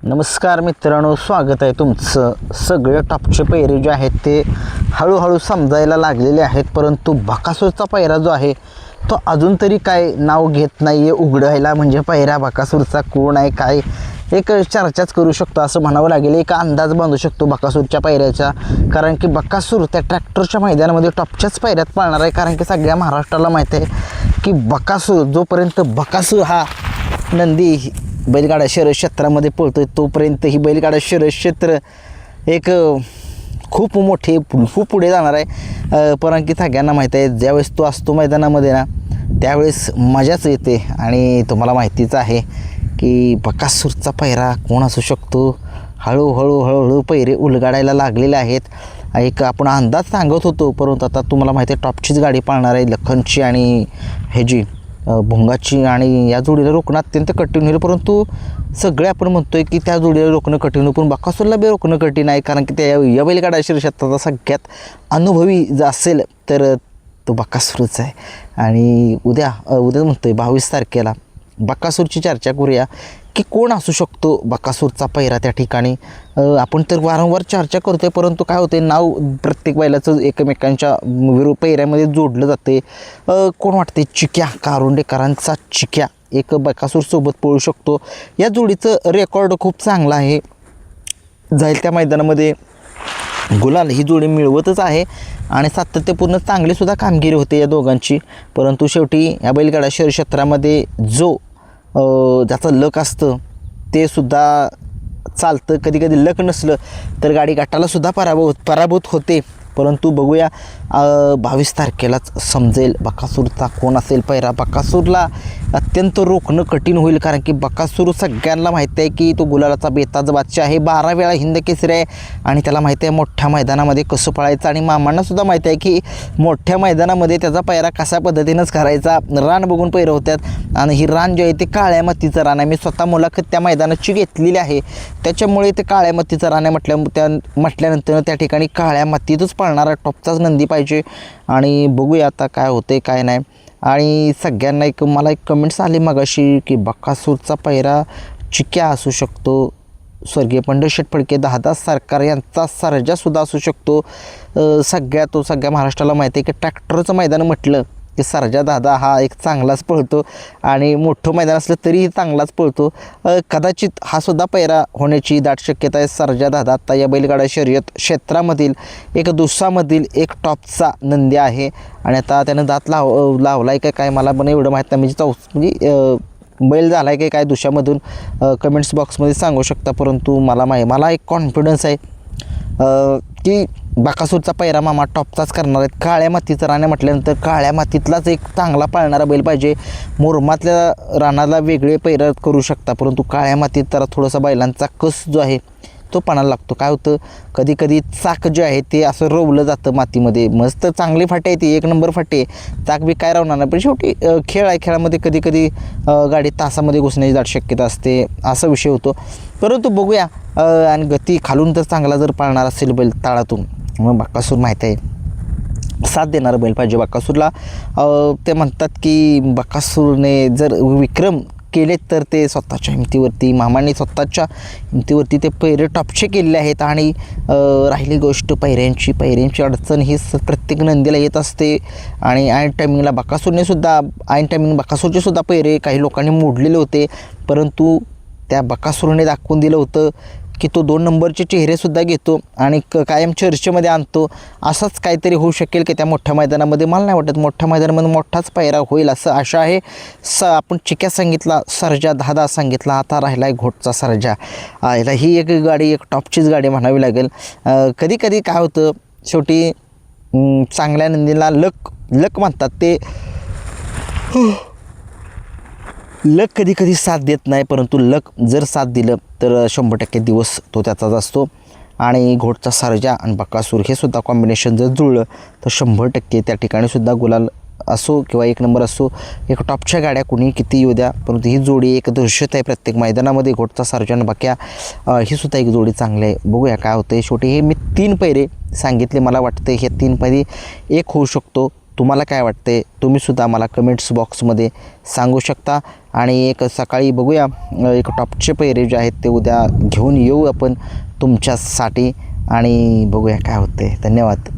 नमस्कार मित्रांनो, स्वागत आहे तुमचं. सगळे टॉपचे पैरे जे आहेत ते हळूहळू समजायला लागलेले आहेत, परंतु बकासूरचा पैरा जो आहे तो अजून तरी काय नाव घेत नाही आहे उघडायला. म्हणजे पैरा बकासूरचा कोण आहे काय एक चर्चाच करू शकतो असं म्हणावं लागेल. एक अंदाज बांधू शकतो बकासूरच्या पैऱ्याचा, कारण की बकासूर त्या ट्रॅक्टरच्या मैदानामध्ये टॉपच्याच पैऱ्यात पाळणार आहे. कारण की सगळ्या महाराष्ट्राला माहीत आहे की बकासूर जोपर्यंत बकासूर हा नंदी बैलगाडा शर्यत क्षेत्रामध्ये पळतोय तोपर्यंत ही बैलगाडा शर्यत क्षेत्र एक खूप मोठे खूप पुढे जाणार आहे. कारण की सगळ्यांना माहीत आहे ज्यावेळेस तो असतो मैदानामध्ये ना त्यावेळेस मजाच येते. आणि तुम्हाला माहितीच आहे की बकासूरचा पैरा कोण असू शकतो. हळूहळू पैरे उलगाडायला लागलेले आहेत. एक आपण अंदाज सांगत होतो, परंतु आता तुम्हाला माहिती आहे टॉपचीच गाडी पाळणार आहे लखनची आणि ह्याची भुंगाची. आणि या जोडीला रोखणं अत्यंत कठीण होईल, परंतु सगळे आपण म्हणतो आहे की त्या जोडीला रोखणं कठीण होईल, पण बकासूरला बी रोखणं कठीण आहे. कारण की त्या या बैलगाडा शर्यतीचा सगळ्यात अनुभवी जर असेल तर तो बकासूरच आहे. आणि उद्या म्हणतो आहे 22 तारखेला बकासूरची चर्चा करूया की कोण असू शकतो बकासूरचा पैरा त्या ठिकाणी. आपण तर वारंवार चर्चा करतो आहे, परंतु काय होते नाव प्रत्येक बैलाचं एकमेकांच्या पैऱ्यामध्ये जोडलं जाते. कोण वाटते चिक्या कारुंडेकरांचा चिक्या एक बकासूरसोबत पळू शकतो. या जोडीचं रेकॉर्ड खूप चांगलं आहे. जाईल त्या मैदानामध्ये गुलाल ही जोडी मिळवतच आहे आणि सातत्यपूर्ण चांगलीसुद्धा कामगिरी होते या दोघांची. परंतु शेवटी या बैलगाडा शर्यत क्षेत्रामध्ये जो ज्याचं लक असतं ते सुद्धा चालतं. कधी कधी लक नसलं तर गाडी गटालासुद्धा पराभूत होते. परंतु बघूया 22 तारखेलाच समजेल बकासूरचा कोण असेल पैरा. बकासूरला अत्यंत रोखणं कठीण होईल, कारण की बकासूर सगळ्यांना माहिती आहे की तो गुलालाचा बेताज बादशाह आहे. 12 वेळा हिंद केसरी आहे आणि त्याला माहिती आहे मोठ्या मैदानामध्ये कसं पळायचं. आणि मामांनासुद्धा माहिती आहे की मोठ्या मैदानामध्ये त्याचा पैरा कशा पद्धतीनंच करायचा. रान बघून पैरं होतात आणि ही रान जे आहे ते काळ्या मातीचं रान आहे. मी स्वतः मुलाखत त्या मैदानाची घेतलेली आहे, त्याच्यामुळे ते काळ्या मातीचं रान आहे म्हटल्यानंतर त्या ठिकाणी काळ्या मातीतच पाळणारा टॉपचाच नंदी पाहिजे. आणि बघूया आता काय होते काय नाही. आणि सगळ्यांना मला एक कमेंट्स आली मगाशी की बकासूरचा पैरा चिक्या असू शकतो, स्वर्गीय पंढरशेठ फडके दादा सरकार यांचा सर्जासुद्धा असू शकतो. सगळ्या महाराष्ट्राला माहिती आहे की ट्रॅक्टरचं मैदान म्हटलं की सर्जा दादा हा एक चांगलाच पळतो आणि मोठं मैदान असलं तरीही चांगलाच पळतो. कदाचित हा सुद्धा पैरा होण्याची दाट शक्यता आहे. सर्जा दादा आता या बैलगाडा शर्यत क्षेत्रामधील एक दुसामधील एक टॉपचा नंदी आहे. आणि आता त्यानं दात लावला आहे काय मला पण एवढं माहीत नाही. म्हणजे बैल झाला आहे काय दुशामधून कमेंट्स बॉक्समध्ये सांगू शकता. परंतु मला एक कॉन्फिडन्स आहे की बकासूरचा पैरा मामा टॉपचाच करणार आहेत. काळ्या मातीचं रान म्हटल्यानंतर काळ्या मातीतलाच एक चांगला पाळणारा बैल पाहिजे. मुरमातल्या रानाला वेगळे पैरा करू शकता, परंतु काळ्या मातीत जरा थोडासा बैलांचा कस जो आहे तो पाण्याला लागतो. काय होतं कधी कधी चाक जे आहे ते असं रोवलं जातं मातीमध्ये. मस्त चांगली फाटी आहे ती, 1 नंबर फाटी आहे, चाक बी काय राहणार नाही. पण शेवटी खेळ आहे, खेळामध्ये कधी कधी गाडी तासामध्ये घुसण्याची दाट शक्यता असते, असा विषय होतो. परंतु बघूया. आणि गती खालून तर चांगला जर पाळणार असेल बैल ताळातून, मग बकासूर माहीत आहे साथ देणारा बैल पाहिजे बकासूरला. ते म्हणतात की बकासूरने जर विक्रम केले तर ते स्वतःच्या हिमतीवरती मामांनी स्वतःच्या हिमतीवरती ते पैरे टॉपचे केलेले आहेत. आणि राहिली गोष्ट पैऱ्यांची अडचण ही प्रत्येक नंदीला येत असते. आणि ऐन टायमिंगला बकासूरचे सुद्धा पैरे काही लोकांनी मोडलेले होते, परंतु त्या बकासूरने दाखवून दिलं होतं की तो 2 नंबरचे चेहरेसुद्धा घेतो आणि कायम चर्चेमध्ये आणतो. असंच काहीतरी होऊ शकेल की त्या मोठ्या मैदानामध्ये. मला नाही वाटत मोठ्या मैदानामध्ये मोठाच पैरा होईल असं आशा आहे. आपण चिक्या सांगितला, सर्जा दादा सांगितला, आता राहिला आहे घोटचा सर्जा. ही एक गाडी एक टॉपचीच गाडी म्हणावी लागेल. कधी कधी काय होतं शेवटी चांगल्या नंदीला लक म्हणतात ते लक कधी कधी साथ देत नाही, परंतु लक जर साथ दिलं तर 100% दिवस तो त्याचाच असतो. आणि घोटचा सर्जा आणि बकासूर हे सुद्धा कॉम्बिनेशन जर जुळलं तर 100% त्या ठिकाणीसुद्धा गुलाल असो किंवा 1 नंबर असो, एक टॉपच्या गाड्या कुणी किती येऊ द्या, परंतु ही जोडी एक दहशत आहे प्रत्येक मैदानामध्ये. घोटचा सर्जा आणि बक्या ही सुद्धा एक जोडी चांगली आहे. बघूया काय होतं. शेवटी हे मी 3 पैरे सांगितले, मला वाटतं हे 3 पैरे एक होऊ शकतो. तुम्हाला काय वाटते तुम्हीसुद्धा मला कमेंट्स बॉक्समध्ये सांगू शकता. आणि एक सकाळी बघूया एक टॉपचे पैरे जे आहेत ते उद्या घेऊन येऊ आपण तुमच्यासाठी आणि बघूया काय होते. धन्यवाद.